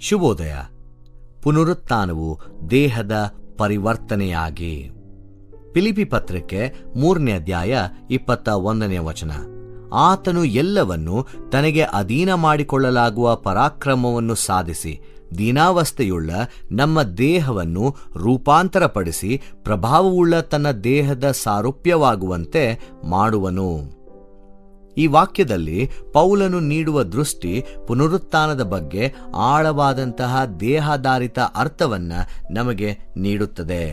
ಶುಭೋದಯ. ಪುನರುತ್ಥಾನವು ದೇಹದ ಪರಿವರ್ತನೆಯಾಗಿ. ಫಿಲಿಪ್ಪಿ ಪತ್ರಿಕೆ 3ನೇ ಅಧ್ಯಾಯ 21ನೇ ವಚನ. ಆತನು ಎಲ್ಲವನ್ನೂ ತನಗೆ ಅಧೀನ ಮಾಡಿಕೊಳ್ಳಲಾಗುವ ಪರಾಕ್ರಮವನ್ನು ಸಾಧಿಸಿ ದೀನಾವಸ್ಥೆಯುಳ್ಳ ನಮ್ಮ ದೇಹವನ್ನು ರೂಪಾಂತರಪಡಿಸಿ ಪ್ರಭಾವವುಳ್ಳ ತನ್ನ ದೇಹದ ಸಾರೂಪ್ಯವಾಗುವಂತೆ ಮಾಡುವನು. ಈ ವಾಕ್ಯದಲ್ಲಿ ಪೌಲನು ನೀಡುವ ದೃಷ್ಟಿ ಪುನರುತ್ಥಾನದ ಬಗ್ಗೆ ಆಳವಾದಂತಹ ದೇಹಾಧಾರಿತ ಅರ್ಥವನ್ನ ನಮಗೆ ನೀಡುತ್ತದೆ.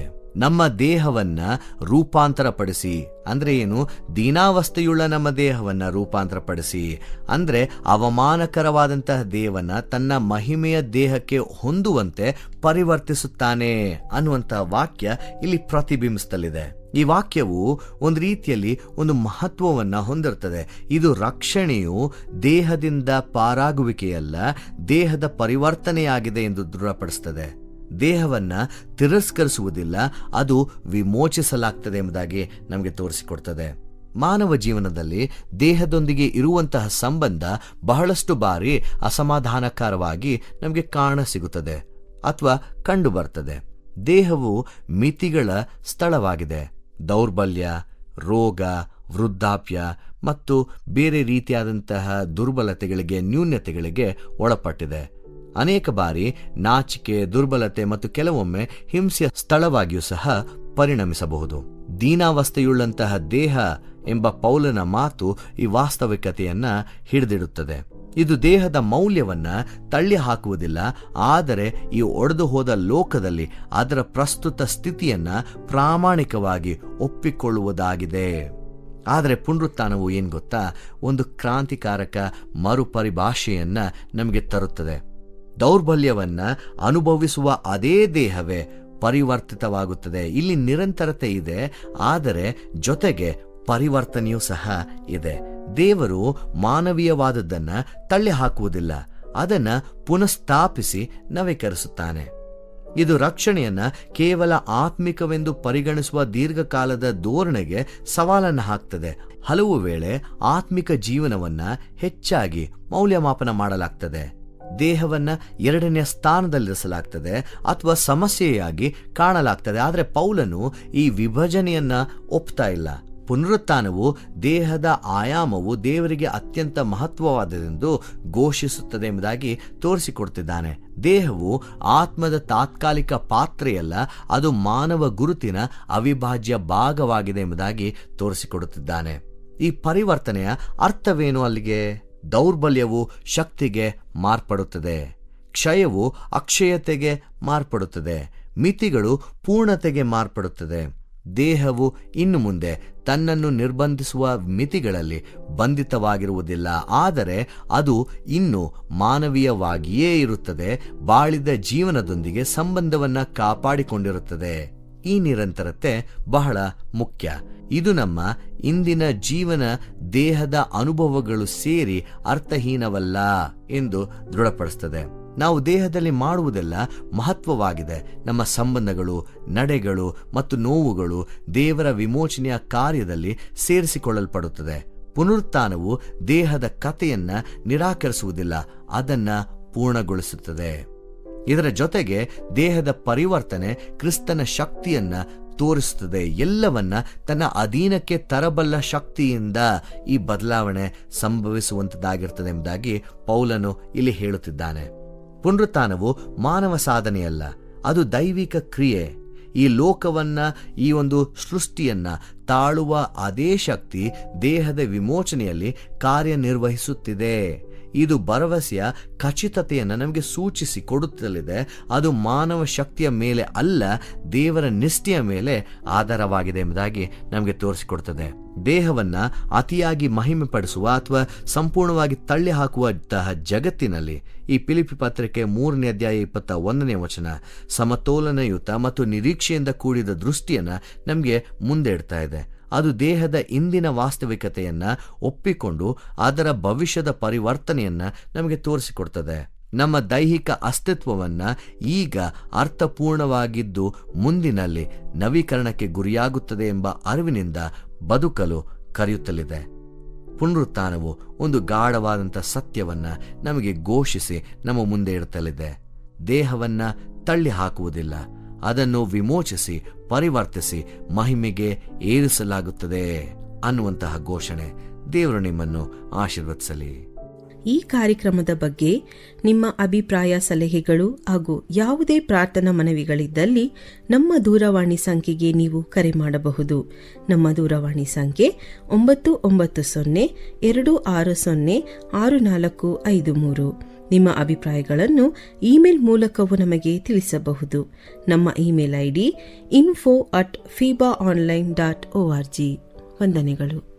ನಮ್ಮ ದೇಹವನ್ನ ರೂಪಾಂತರಪಡಿಸಿ ಅಂದ್ರೆ ಏನು? ದೀನಾವಸ್ಥೆಯುಳ್ಳ ನಮ್ಮ ದೇಹವನ್ನ ರೂಪಾಂತರಪಡಿಸಿ ಅಂದ್ರೆ ಅವಮಾನಕರವಾದಂತಹ ದೇಹವನ್ನ ತನ್ನ ಮಹಿಮೆಯ ದೇಹಕ್ಕೆ ಹೊಂದುವಂತೆ ಪರಿವರ್ತಿಸುತ್ತಾನೆ ಅನ್ನುವಂತಹ ವಾಕ್ಯ ಇಲ್ಲಿ ಪ್ರತಿಬಿಂಬಿಸುತ್ತಲಿದೆ. ಈ ವಾಕ್ಯವು ಒಂದು ರೀತಿಯಲ್ಲಿ ಒಂದು ಮಹತ್ವವನ್ನು ಹೊಂದಿರುತ್ತದೆ. ಇದು ರಕ್ಷಣೆಯು ದೇಹದಿಂದ ಪಾರಾಗುವಿಕೆಯಲ್ಲ, ದೇಹದ ಪರಿವರ್ತನೆಯಾಗಿದೆ ಎಂದು ದೃಢಪಡಿಸುತ್ತದೆ. ದೇಹವನ್ನ ತಿರಸ್ಕರಿಸುವುದಿಲ್ಲ, ಅದು ವಿಮೋಚಿಸಲಾಗ್ತದೆ ಎಂಬುದಾಗಿ ನಮಗೆ ತೋರಿಸಿಕೊಡ್ತದೆ. ಮಾನವ ಜೀವನದಲ್ಲಿ ದೇಹದೊಂದಿಗೆ ಇರುವಂತಹ ಸಂಬಂಧ ಬಹಳಷ್ಟು ಬಾರಿ ಅಸಮಾಧಾನಕರವಾಗಿ ನಮಗೆ ಕಾಣಸಿಗುತ್ತದೆ ಅಥವಾ ಕಂಡು ಬರ್ತದೆ. ದೇಹವು ಮಿತಿಗಳ ಸ್ಥಳವಾಗಿದೆ. ದೌರ್ಬಲ್ಯ, ರೋಗ, ವೃದ್ಧಾಪ್ಯ ಮತ್ತು ಬೇರೆ ರೀತಿಯಾದಂತಹ ದುರ್ಬಲತೆಗಳಿಗೆ, ನ್ಯೂನ್ಯತೆಗಳಿಗೆ ಒಳಪಟ್ಟಿದೆ. ಅನೇಕ ಬಾರಿ ನಾಚಿಕೆ, ದುರ್ಬಲತೆ ಮತ್ತು ಕೆಲವೊಮ್ಮೆ ಹಿಂಸೆಯ ಸ್ಥಳವಾಗಿಯೂ ಸಹ ಪರಿಣಮಿಸಬಹುದು. ದೀನಾವಸ್ಥೆಯುಳ್ಳಂತಹ ದೇಹ ಎಂಬ ಪೌಲನ ಮಾತು ಈ ವಾಸ್ತವಿಕತೆಯನ್ನ ಹಿಡಿದಿಡುತ್ತದೆ. ಇದು ದೇಹದ ಮೌಲ್ಯವನ್ನ ತಳ್ಳಿ ಹಾಕುವುದಿಲ್ಲ, ಆದರೆ ಈ ಒಡೆದು ಹೋದ ಲೋಕದಲ್ಲಿ ಅದರ ಪ್ರಸ್ತುತ ಸ್ಥಿತಿಯನ್ನ ಪ್ರಾಮಾಣಿಕವಾಗಿ ಒಪ್ಪಿಕೊಳ್ಳುವುದಾಗಿದೆ. ಆದರೆ ಪುನರುತ್ಥಾನವು ಏನ್ ಗೊತ್ತಾ? ಒಂದು ಕ್ರಾಂತಿಕಾರಕ ಮರುಪರಿಭಾಷೆಯನ್ನ ನಮಗೆ ತರುತ್ತದೆ. ದೌರ್ಬಲ್ಯವನ್ನ ಅನುಭವಿಸುವ ಅದೇ ದೇಹವೇ ಪರಿವರ್ತಿತವಾಗುತ್ತದೆ. ಇಲ್ಲಿ ನಿರಂತರತೆ ಇದೆ, ಆದರೆ ಜೊತೆಗೆ ಪರಿವರ್ತನೆಯೂ ಸಹ ಇದೆ. ದೇವರು ಮಾನವೀಯವಾದದ್ದನ್ನ ತಳ್ಳಿ ಹಾಕುವುದಿಲ್ಲ, ಅದನ್ನ ಪುನಃಸ್ಥಾಪಿಸಿ ನವೀಕರಿಸುತ್ತಾನೆ. ಇದು ರಕ್ಷಣೆಯನ್ನ ಕೇವಲ ಆತ್ಮಿಕವೆಂದು ಪರಿಗಣಿಸುವ ದೀರ್ಘಕಾಲದ ಧೋರಣೆಗೆ ಸವಾಲನ್ನು ಹಾಕ್ತದೆ. ಹಲವು ವೇಳೆ ಆತ್ಮಿಕ ಜೀವನವನ್ನ ಹೆಚ್ಚಾಗಿ ಮೌಲ್ಯಮಾಪನ ಮಾಡಲಾಗ್ತದೆ. ದೇಹವನ್ನ 2ನೇ ಸ್ಥಾನದಲ್ಲಿರಿಸಲಾಗ್ತದೆ ಅಥವಾ ಸಮಸ್ಯೆಯಾಗಿ ಕಾಣಲಾಗ್ತದೆ. ಆದರೆ ಪೌಲನು ಈ ವಿಭಜನೆಯನ್ನ ಒಪ್ತಾ ಇಲ್ಲ. ಪುನರುತ್ಥಾನವು ದೇಹದ ಆಯಾಮವು ದೇವರಿಗೆ ಅತ್ಯಂತ ಮಹತ್ವವಾದದೆಂದು ಘೋಷಿಸುತ್ತದೆ ಎಂಬುದಾಗಿ ತೋರಿಸಿಕೊಡ್ತಿದ್ದಾನೆ. ದೇಹವು ಆತ್ಮದ ತಾತ್ಕಾಲಿಕ ಪಾತ್ರೆಯಲ್ಲ, ಅದು ಮಾನವ ಗುರುತಿನ ಅವಿಭಾಜ್ಯ ಭಾಗವಾಗಿದೆ ಎಂಬುದಾಗಿ ತೋರಿಸಿಕೊಡುತ್ತಿದ್ದಾನೆ. ಈ ಪರಿವರ್ತನೆಯ ಅರ್ಥವೇನು? ಅಲ್ಲಿಗೆ ದೌರ್ಬಲ್ಯವು ಶಕ್ತಿಗೆ ಮಾರ್ಪಡುತ್ತದೆ, ಕ್ಷಯವು ಅಕ್ಷಯತೆಗೆ ಮಾರ್ಪಡುತ್ತದೆ, ಮಿತಿಗಳು ಪೂರ್ಣತೆಗೆ ಮಾರ್ಪಡುತ್ತದೆ. ದೇಹವು ಇನ್ನು ಮುಂದೆ ತನ್ನನ್ನು ನಿರ್ಬಂಧಿಸುವ ಮಿತಿಗಳಲ್ಲಿ ಬಂಧಿತವಾಗಿರುವುದಿಲ್ಲ, ಆದರೆ ಅದು ಇನ್ನು ಮಾನವೀಯವಾಗಿಯೇ ಇರುತ್ತದೆ. ಬಾಳಿದ ಜೀವನದೊಂದಿಗೆ ಸಂಬಂಧವನ್ನ ಕಾಪಾಡಿಕೊಂಡಿರುತ್ತದೆ. ಈ ನಿರಂತರತೆ ಬಹಳ ಮುಖ್ಯ. ಇದು ನಮ್ಮ ಇಂದಿನ ಜೀವನ ದೇಹದ ಅನುಭವಗಳು ಸೇರಿ ಅರ್ಥಹೀನವಲ್ಲ ಎಂದು ದೃಢಪಡಿಸುತ್ತದೆ. ನಾವು ದೇಹದಲ್ಲಿ ಮಾಡುವುದೆಲ್ಲ ಮಹತ್ವವಾಗಿದೆ. ನಮ್ಮ ಸಂಬಂಧಗಳು, ನಡೆಗಳು ಮತ್ತು ನೋವುಗಳು ದೇವರ ವಿಮೋಚನೆಯ ಕಾರ್ಯದಲ್ಲಿ ಸೇರಿಸಿಕೊಳ್ಳಲ್ಪಡುತ್ತದೆ. ಪುನರುತ್ಥಾನವು ದೇಹದ ಕಥೆಯನ್ನ ನಿರಾಕರಿಸುವುದಿಲ್ಲ, ಅದನ್ನ ಪೂರ್ಣಗೊಳಿಸುತ್ತದೆ. ಇದರ ಜೊತೆಗೆ ದೇಹದ ಪರಿವರ್ತನೆ ಕ್ರಿಸ್ತನ ಶಕ್ತಿಯನ್ನ ತೋರಿಸುತ್ತದೆ. ಎಲ್ಲವನ್ನ ತನ್ನ ಅಧೀನಕ್ಕೆ ತರಬಲ್ಲ ಶಕ್ತಿಯಿಂದ ಈ ಬದಲಾವಣೆ ಸಂಭವಿಸುವಂತದ್ದಾಗಿರ್ತದೆ ಎಂಬುದಾಗಿ ಪೌಲನು ಇಲ್ಲಿ ಹೇಳುತ್ತಿದ್ದಾನೆ. ಪುನರುತ್ಥಾನವು ಮಾನವ ಸಾಧನೆಯಲ್ಲ, ಅದು ದೈವಿಕ ಕ್ರಿಯೆ. ಈ ಲೋಕವನ್ನ, ಈ ಒಂದು ಸೃಷ್ಟಿಯನ್ನ ತಾಳುವ ಅದೇ ಶಕ್ತಿ ದೇಹದ ವಿಮೋಚನೆಯಲ್ಲಿ ಕಾರ್ಯನಿರ್ವಹಿಸುತ್ತಿದೆ. ಇದು ಭರವಸೆಯ ಖಚಿತತೆಯನ್ನು ನಮಗೆ ಸೂಚಿಸಿ ಕೊಡುತ್ತಲಿದೆ. ಅದು ಮಾನವ ಶಕ್ತಿಯ ಮೇಲೆ ಅಲ್ಲ, ದೇವರ ನಿಷ್ಠೆಯ ಮೇಲೆ ಆಧಾರವಾಗಿದೆ ಎಂಬುದಾಗಿ ನಮಗೆ ತೋರಿಸಿಕೊಡ್ತದೆ. ದೇಹವನ್ನ ಅತಿಯಾಗಿ ಮಹಿಮೆ ಪಡಿಸುವ ಅಥವಾ ಸಂಪೂರ್ಣವಾಗಿ ತಳ್ಳಿ ಹಾಕುವಂತಹ ಜಗತ್ತಿನಲ್ಲಿ ಈ ಫಿಲಿಪ್ಪಿ ಪತ್ರಿಕೆ 3ನೇ ಅಧ್ಯಾಯ 21ನೇ ವಚನ ಸಮತೋಲನಯುತ ಮತ್ತು ನಿರೀಕ್ಷೆಯಿಂದ ಕೂಡಿದ ದೃಷ್ಟಿಯನ್ನ ನಮಗೆ ಮುಂದೆ ಇಡ್ತಾ ಇದೆ. ಅದು ದೇಹದ ಇಂದಿನ ವಾಸ್ತವಿಕತೆಯನ್ನ ಒಪ್ಪಿಕೊಂಡು ಅದರ ಭವಿಷ್ಯದ ಪರಿವರ್ತನೆಯನ್ನ ನಮಗೆ ತೋರಿಸಿಕೊಡ್ತದೆ. ನಮ್ಮ ದೈಹಿಕ ಅಸ್ತಿತ್ವವನ್ನ ಈಗ ಅರ್ಥಪೂರ್ಣವಾಗಿದ್ದು ಮುಂದಿನಲ್ಲಿ ನವೀಕರಣಕ್ಕೆ ಗುರಿಯಾಗುತ್ತದೆ ಎಂಬ ಅರಿವಿನಿಂದ ಬದುಕಲು ಕರೆಯುತ್ತಲಿದೆ. ಪುನರುತ್ಥಾನವು ಒಂದು ಗಾಢವಾದಂಥ ಸತ್ಯವನ್ನ ನಮಗೆ ಘೋಷಿಸಿ ನಮ್ಮ ಮುಂದೆ ಇಡುತ್ತಲಿದೆ. ದೇಹವನ್ನ ತಳ್ಳಿ ಹಾಕುವುದಿಲ್ಲ, ಅದನ್ನು ವಿಮೋಚಿಸಿ ಪರಿವರ್ತಿಸಿ ಮಹಿಮೆಗೆ ಏರಿಸಲಾಗುತ್ತದೆ ಅನ್ನುವಂತಹ ಘೋಷಣೆ. ದೇವರು ನಿಮ್ಮನ್ನು ಆಶೀರ್ವದಿಸಲಿ. ಈ ಕಾರ್ಯಕ್ರಮದ ಬಗ್ಗೆ ನಿಮ್ಮ ಅಭಿಪ್ರಾಯ, ಸಲಹೆಗಳು ಹಾಗೂ ಯಾವುದೇ ಪ್ರಾರ್ಥನಾ ಮನವಿಗಳಿದ್ದಲ್ಲಿ ನಮ್ಮ ದೂರವಾಣಿ ಸಂಖ್ಯೆಗೆ ನೀವು ಕರೆ ಮಾಡಬಹುದು. ನಮ್ಮ ದೂರವಾಣಿ ಸಂಖ್ಯೆ 9902606453. ನಿಮ್ಮ ಅಭಿಪ್ರಾಯಗಳನ್ನು ಇಮೇಲ್ ಮೂಲಕವೂ ನಮಗೆ ತಿಳಿಸಬಹುದು. ನಮ್ಮ ಇಮೇಲ್ ID info@fibaonline.org. ವಂದನೆಗಳು.